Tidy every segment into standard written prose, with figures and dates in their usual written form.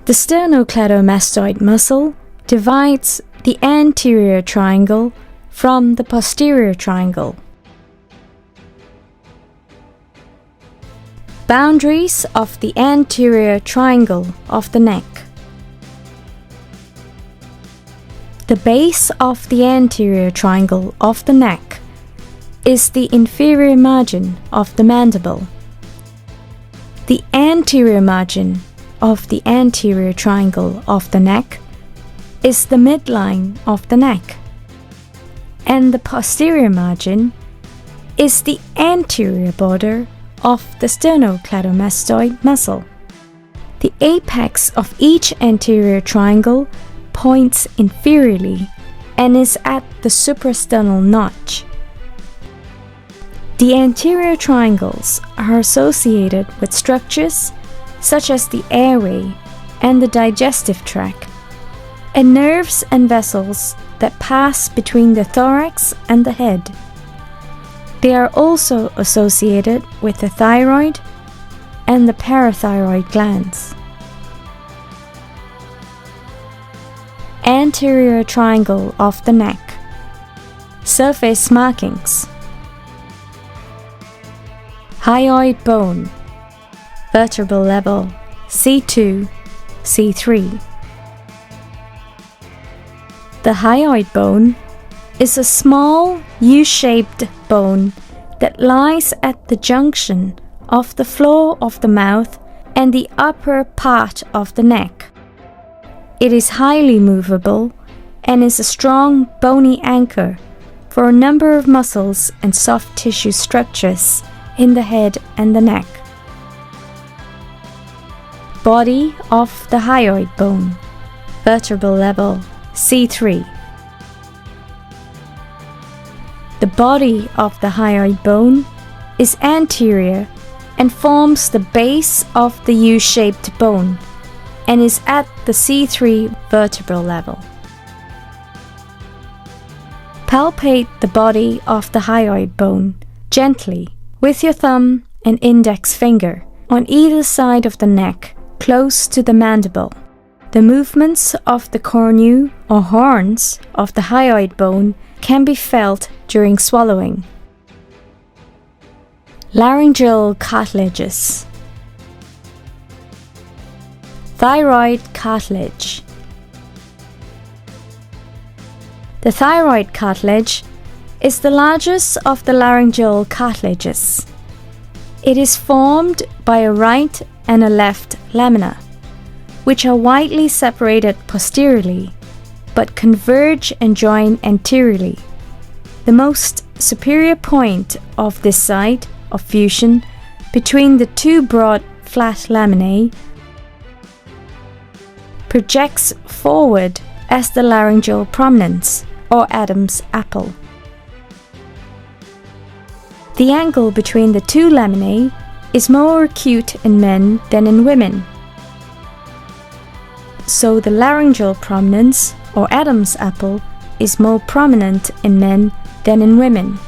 The sternocleidomastoid muscle divides the anterior triangle from the posterior triangle. Boundaries of the anterior triangle of the neck. The base of the anterior triangle of the neck is the inferior margin of the mandible. The anterior margin of the anterior triangle of the neck is the midline of the neck, and the posterior margin is the anterior border of the sternocleidomastoid muscle. The apex of each anterior triangle points inferiorly and is at the suprasternal notch. The anterior triangles are associated with structures such as the airway and the digestive tract, and nerves and vessels that pass between the thorax and the head. They are also associated with the thyroid and the parathyroid glands. Anterior triangle of the neck. Surface markings. Hyoid bone, vertebral level C2, C3. The hyoid bone is a small U-shaped bone that lies at the junction of the floor of the mouth and the upper part of the neck. It is highly movable and is a strong bony anchor for a number of muscles and soft tissue structures in the head and the neck. Body of the hyoid bone, vertebral level C3. The body of the hyoid bone is anterior and forms the base of the U-shaped bone and is at the C3 vertebral level. Palpate the body of the hyoid bone gently with your thumb and index finger on either side of the neck, close to the mandible. The movements of the cornu or horns of the hyoid bone can be felt during swallowing. Laryngeal cartilages. Thyroid cartilage. The thyroid cartilage is the largest of the laryngeal cartilages. It is formed by a right and a left lamina, which are widely separated posteriorly, but converge and join anteriorly. The most superior point of this site of fusion between the two broad flat laminae projects forward as the laryngeal prominence, or Adam's apple. The angle between the two laminae is more acute in men than in women. So the laryngeal prominence, or Adam's apple, is more prominent in men than in women.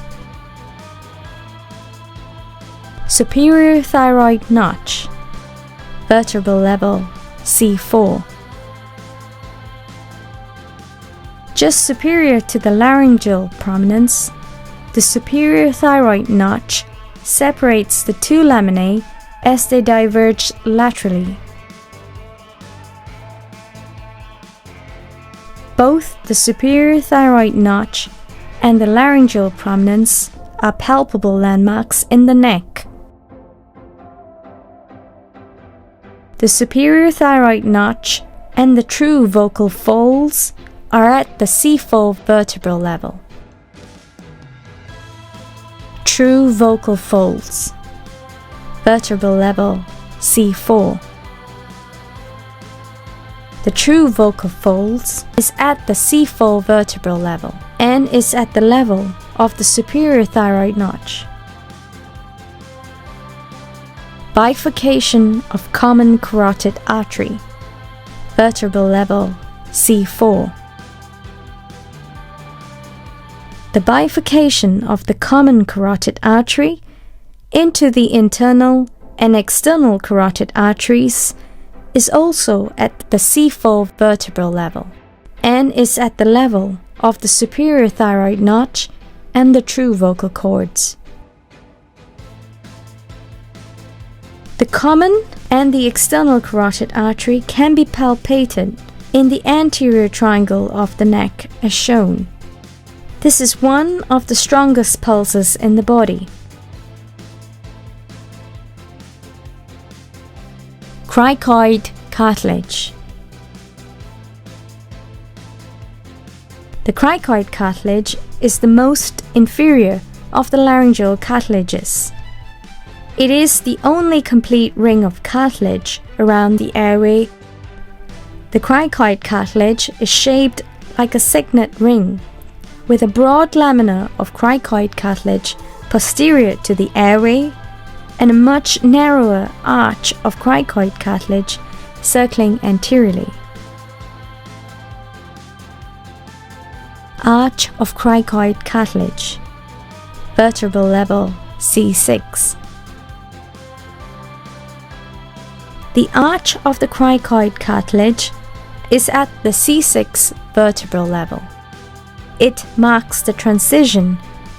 Superior thyroid notch, vertebral level C4. Just superior to the laryngeal prominence, the superior thyroid notch separates the two laminae as they diverge laterally. Both the superior thyroid notch and the laryngeal prominence are palpable landmarks in the neck. The superior thyroid notch and the true vocal folds are at the C4 vertebral level. True vocal folds, vertebral level C4. The true vocal folds is at the C4 vertebral level and is at the level of the superior thyroid notch. Bifurcation of common carotid artery, vertebral level C4. The bifurcation of the common carotid artery into the internal and external carotid arteries is also at the C4 vertebral level and is at the level of the superior thyroid notch and the true vocal cords. The common and the external carotid artery can be palpated in the anterior triangle of the neck as shown. This is one of the strongest pulses in the body. Cricoid cartilage. The cricoid cartilage is the most inferior of the laryngeal cartilages. It is the only complete ring of cartilage around the airway. The cricoid cartilage is shaped like a signet ring, with a broad lamina of cricoid cartilage posterior to the airway and a much narrower arch of cricoid cartilage circling anteriorly. Arch of cricoid cartilage, vertebral level C6. The arch of the cricoid cartilage is at the C6 vertebral level. It marks the transition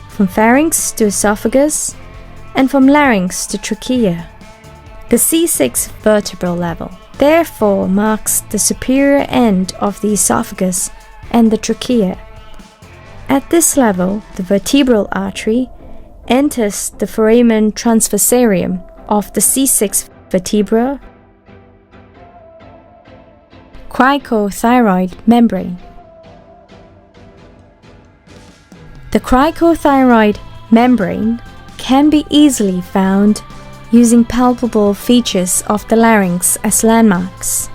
from pharynx to esophagus and from larynx to trachea. The C6 vertebral level therefore marks the superior end of the esophagus and the trachea. At this level, the vertebral artery enters the foramen transversarium of the C6 vertebra. Cricothyroid membrane. The cricothyroid membrane can be easily found using palpable features of the larynx as landmarks.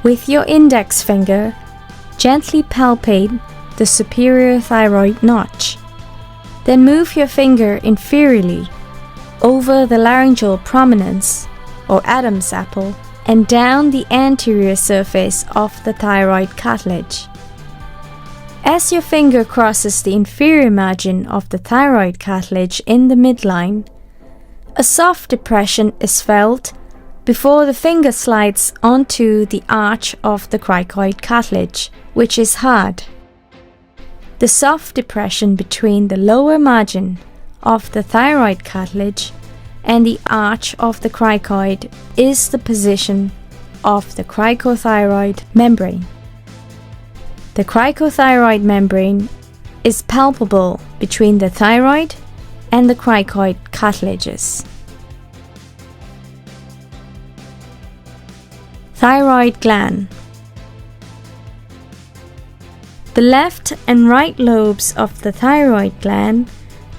With your index finger, gently palpate the superior thyroid notch. Then move your finger inferiorly over the laryngeal prominence or Adam's apple and down the anterior surface of the thyroid cartilage. As your finger crosses the inferior margin of the thyroid cartilage in the midline, a soft depression is felt before the finger slides onto the arch of the cricoid cartilage, which is hard. The soft depression between the lower margin of the thyroid cartilage and the arch of the cricoid is the position of the cricothyroid membrane. The cricothyroid membrane is palpable between the thyroid and the cricoid cartilages. Thyroid gland. The left and right lobes of the thyroid gland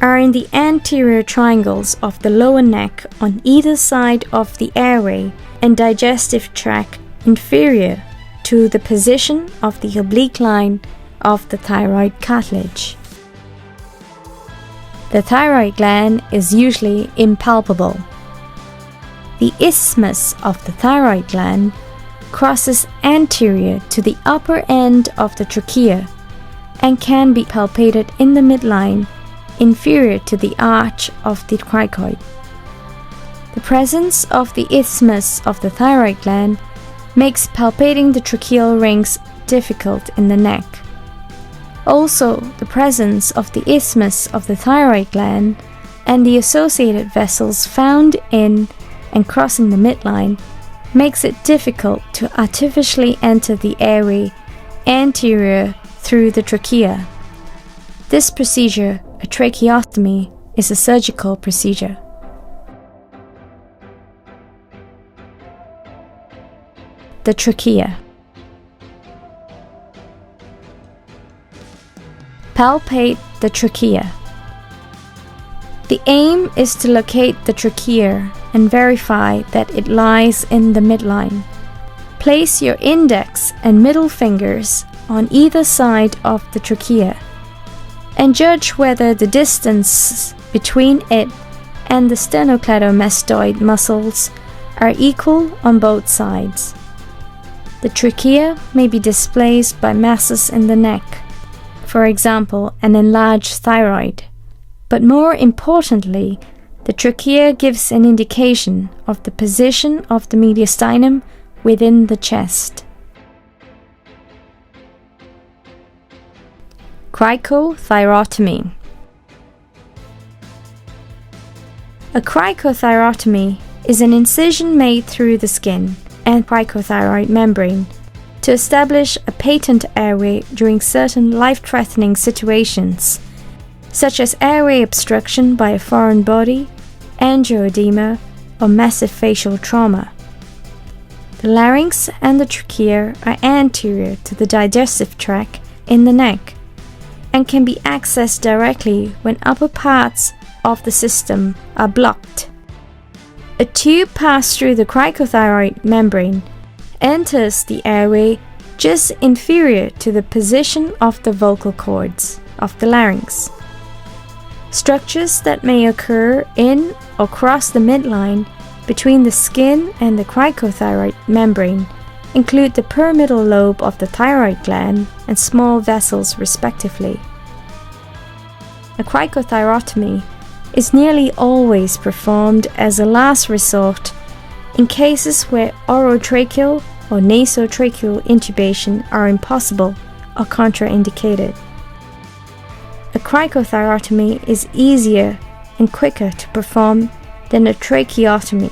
are in the anterior triangles of the lower neck on either side of the airway and digestive tract inferior to the position of the oblique line of the thyroid cartilage. The thyroid gland is usually impalpable. The isthmus of the thyroid gland crosses anterior to the upper end of the trachea and can be palpated in the midline inferior to the arch of the cricoid. The presence of the isthmus of the thyroid gland makes palpating the tracheal rings difficult in the neck. Also, the presence of the isthmus of the thyroid gland and the associated vessels found in and crossing the midline makes it difficult to artificially enter the airway anterior through the trachea. This procedure, a tracheostomy, is a surgical procedure. The trachea. Palpate the trachea. The aim is to locate the trachea and verify that it lies in the midline. Place your index and middle fingers on either side of the trachea and judge whether the distance between it and the sternocleidomastoid muscles are equal on both sides. The trachea may be displaced by masses in the neck, for example, an enlarged thyroid. But more importantly, the trachea gives an indication of the position of the mediastinum within the chest. Cricothyrotomy. A cricothyrotomy is an incision made through the skin and cricothyroid membrane to establish a patent airway during certain life-threatening situations, such as airway obstruction by a foreign body, angioedema, or massive facial trauma. The larynx and the trachea are anterior to the digestive tract in the neck and can be accessed directly when upper parts of the system are blocked. A tube passed through the cricothyroid membrane enters the airway just inferior to the position of the vocal cords of the larynx. Structures that may occur in or cross the midline between the skin and the cricothyroid membrane include the pyramidal lobe of the thyroid gland and small vessels respectively. A cricothyrotomy is nearly always performed as a last resort in cases where orotracheal or nasotracheal intubation are impossible or contraindicated. A cricothyrotomy is easier and quicker to perform than a tracheotomy,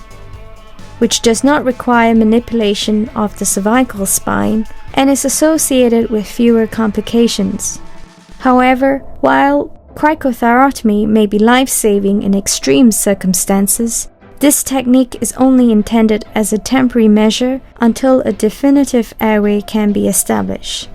which does not require manipulation of the cervical spine and is associated with fewer complications. However, while cricothyrotomy may be life-saving in extreme circumstances, this technique is only intended as a temporary measure until a definitive airway can be established.